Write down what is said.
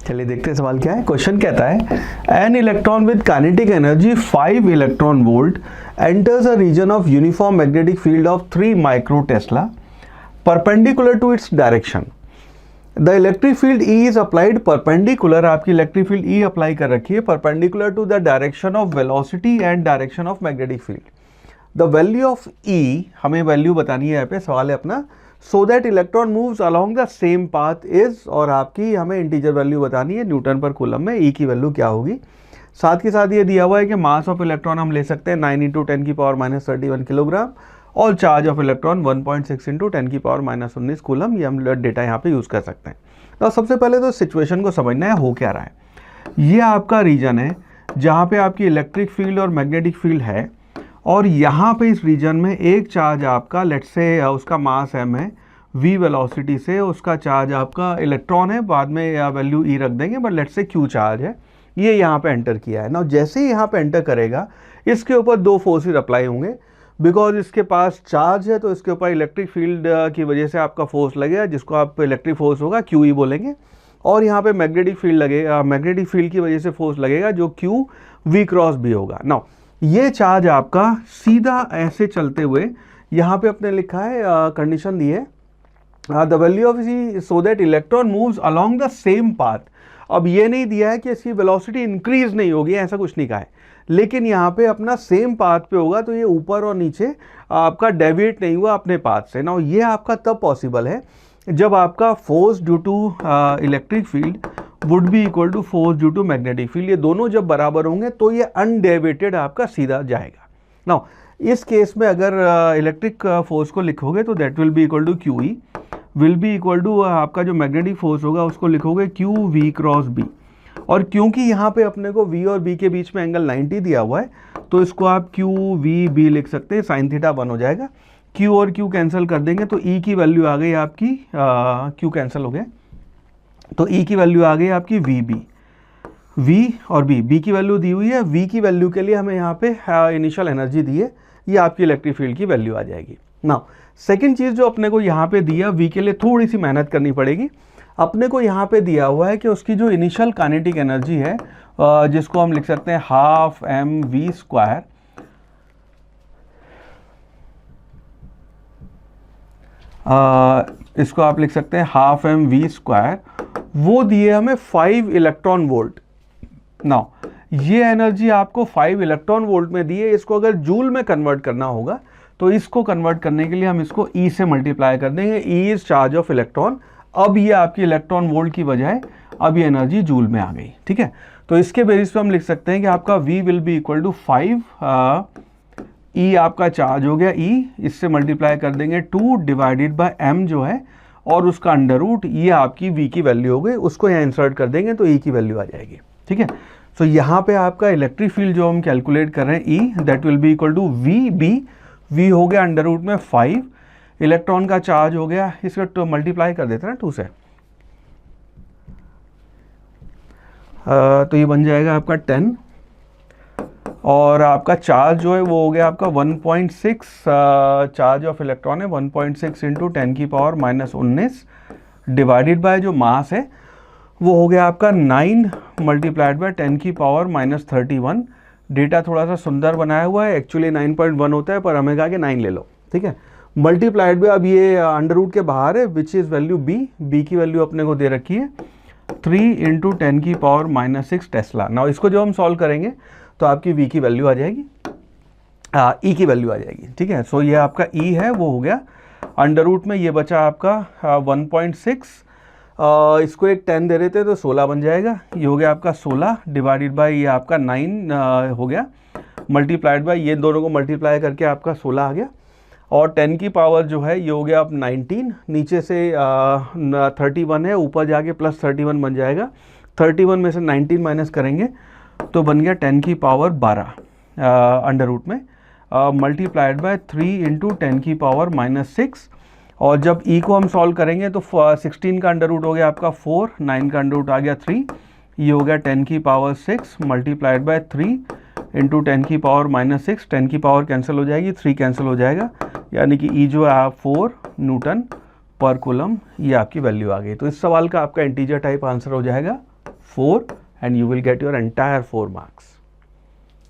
चलिए देखते हैं सवाल क्या है। क्वेश्चन कहता है an electron with kinetic energy 5 electron volt enters a region of uniform magnetic field of 3 micro tesla perpendicular to its direction. The electric field E is applied perpendicular, आपकी electric field E apply कर रखी है perpendicular to the direction of velocity and direction of magnetic field. The value of E, हमें value बतानी है, यहाँ पे सवाल है अपना। So that electron moves along the same path is, और आपकी हमें इंटीजर वैल्यू बतानी है न्यूटन पर कूलम में ई की वैल्यू क्या होगी। साथ के साथ ये दिया हुआ है कि मास ऑफ इलेक्ट्रॉन हम ले सकते हैं 9 × 10⁻³ किलोग्राम और चार्ज ऑफ इलेक्ट्रॉन 1.6 × 10⁻19 कूलम। ये हम डेटा यहाँ पे यूज़ कर सकते हैं। तो सबसे पहले तो सिचुएशन को समझना है, हो क्या रहा है। ये आपका रीजन है जहाँ पे आपकी इलेक्ट्रिक फील्ड और मैग्नेटिक फील्ड है, और यहाँ पे इस रीजन में एक चार्ज आपका, लेट्स से उसका मास m है, v वेलोसिटी से उसका चार्ज आपका इलेक्ट्रॉन है, बाद में वैल्यू e रख देंगे, but let's say q charge है, ये यहाँ पे एंटर किया है ना। जैसे ही यहाँ पे एंटर करेगा इसके ऊपर 2 फोर्सेस अप्लाई होंगे, बिकॉज इसके पास चार्ज है तो इसके ऊपर इलेक्ट्रिक फील्ड की वजह से आपका फोर्स लगेगा, जिसको आप इलेक्ट्रिक फोर्स होगा QE बोलेंगे। और यहाँ पे मैग्नेटिक फील्ड लगेगा, मैग्नेटिक फील्ड की वजह से फोर्स लगेगा जो Q V क्रॉस B होगा। नाउ ये चार्ज आपका सीधा ऐसे चलते हुए यहाँ पे अपने लिखा है, कंडीशन दी है the value of c so that electron moves along the same path. अब ये नहीं दिया है कि इसकी वेलोसिटी इंक्रीज नहीं होगी, ऐसा कुछ नहीं कहा है, लेकिन यहाँ पे अपना सेम पाथ पे होगा, तो ये ऊपर और नीचे आपका डेविएट नहीं हुआ अपने पाथ से। ना ये आपका तब पॉसिबल है जब आपका force due to electric field would be equal to force due to magnetic field. ये दोनों जब बराबर होंगे तो ये अनडेविएटेड आपका सीधा जाएगा। नाउ इस केस में अगर इलेक्ट्रिक फोर्स को लिखोगे तो that will be equal to QE will be equal to आपका जो मैग्नेटिक फोर्स होगा उसको लिखोगे QV क्रॉस B। और क्योंकि यहाँ पे अपने को V और B के बीच में एंगल 90 दिया हुआ है, तो इसको आप QVB लिख सकते हैं, साइन थीटा 1 हो जाएगा। Q और Q कैंसिल कर देंगे तो E की वैल्यू आ गई आपकी, Q कैंसिल हो गया तो E की वैल्यू आ गई आपकी VB। V और B की वैल्यू दी हुई है, V की वैल्यू के लिए हमें यहाँ पे इनिशियल एनर्जी दी है, ये आपकी इलेक्ट्रिक फील्ड की वैल्यू आ जाएगी। नाउ सेकंड चीज़ जो अपने को यहाँ पे दिया, V के लिए थोड़ी सी मेहनत करनी पड़ेगी। अपने को यहाँ पे दिया हुआ है कि उसकी जो इनिशियल काइनेटिक एनर्जी है, जिसको हम लिख सकते हैं ½ mv², इसको आप लिख सकते हैं ½ mv², वो दिए हमें 5 इलेक्ट्रॉन वोल्ट। नाउ ये एनर्जी आपको 5 इलेक्ट्रॉन वोल्ट में दी है, इसको अगर जूल में कन्वर्ट करना होगा तो इसको कन्वर्ट करने के लिए हम इसको E से मल्टीप्लाई कर देंगे। E is charge of electron. अब ये आपकी इलेक्ट्रॉन वोल्ट की बजाय अब ये एनर्जी जूल में आ गई, ठीक है। तो इसके बेसिस पे हम लिख सकते हैं कि आपका V will be equal to 5, E आपका चार्ज हो गया E, इससे मल्टीप्लाई कर देंगे 2 डिवाइडेड बाय M जो है, और उसका अंडर रूट, ये आपकी V की वैल्यू हो गई, उसको यहाँ इंसर्ट कर देंगे तो E की वैल्यू आ जाएगी, ठीक है। तो यहाँ पे आपका इलेक्ट्रिक फील्ड जो हम कैलकुलेट कर रहे हैं E, that will be equal to VB। V हो गया अंडर रूट में 5, इलेक्ट्रॉन का चार्ज हो गया, इसको तो मल्टीप्लाई कर देते हैं ना 2 से, तो ये बन जाएगा आपका 10, और आपका चार्ज जो है वो हो गया आपका 1.6, चार्ज ऑफ इलेक्ट्रॉन है 1.6 × 10⁻19 डिवाइडेड बाय जो मास है वो हो गया आपका 9 मल्टीप्लाइड बाय 10⁻31। डेटा थोड़ा सा सुंदर बनाया हुआ है, एक्चुअली 9.1 होता है, पर हमें कहा कि 9 ले लो, ठीक है। मल्टीप्लाइड बाय, अब ये अंडर रूट के बाहर है, विच इज़ वैल्यू B की वैल्यू अपने को दे रखी है 3 × 10⁻6 टेस्ला। नाउ इसको जो हम सॉल्व करेंगे तो आपकी V की वैल्यू आ जाएगी, E की वैल्यू आ जाएगी, ठीक है। सो ये आपका E है वो हो गया अंडर रूट में, ये बचा आपका 1.6, इसको एक 10 दे देते तो 16 बन जाएगा, ये हो गया आपका 16 डिवाइडेड बाय ये आपका 9 हो गया, मल्टीप्लाइड बाय ये दोनों को मल्टीप्लाई करके आपका 16 आ गया, और 10 की पावर जो है ये हो गया अब 19, नीचे से 31 है, ऊपर जाके प्लस 31 बन जाएगा, 31 में से 19 माइनस करेंगे तो बन गया 10 की पावर 12 अंडर रूट में, मल्टीप्लाइड बाय 3 × 10⁻6, और जब E को हम सॉल्व करेंगे तो 16 का अंडर रूट हो गया आपका 4, 9 का अंडर रूट आ गया 3, ये हो गया 10 की पावर 6 मल्टीप्लाइड बाय 3 × 10⁻6, 10 की पावर कैंसिल हो जाएगी, 3 कैंसिल हो जाएगा, यानी कि E जो है 4 न्यूटन पर कूलम, ये आपकी वैल्यू आ गई। तो इस सवाल का आपका इंटीजर टाइप आंसर हो जाएगा 4 and you will get your entire 4 marks.